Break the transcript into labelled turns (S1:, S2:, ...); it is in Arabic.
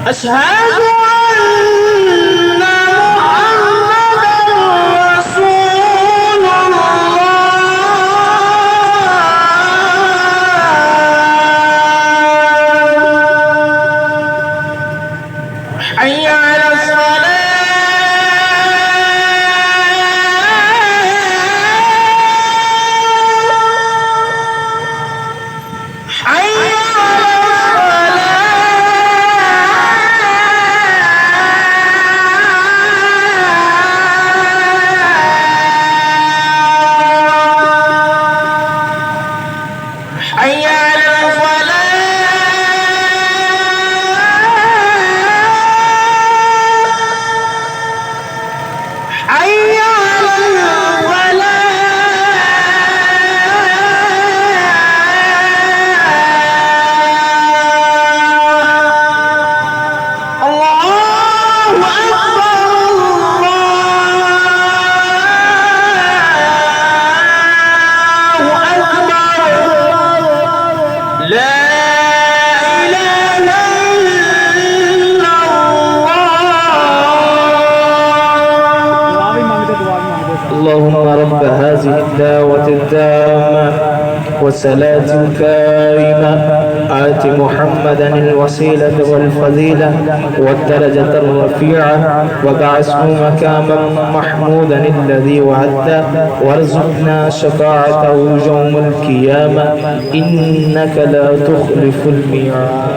S1: أشهد أن محمدا رسول الله. حي على الصلاة. حي على الفلاح. حي على الفلاح. الله أكبر الله أكبر. لا إله إلا الله. اللهم رب هذه الدعوة التامة والصلاة الكريمة آت محمدا الوسيلة والفضيلة والدرجة الرفيعة وابعثه مكانا محمودا الذي وعدته وارزقنا شفاعته يوم القيامة إنك لا تخلف الميعاد.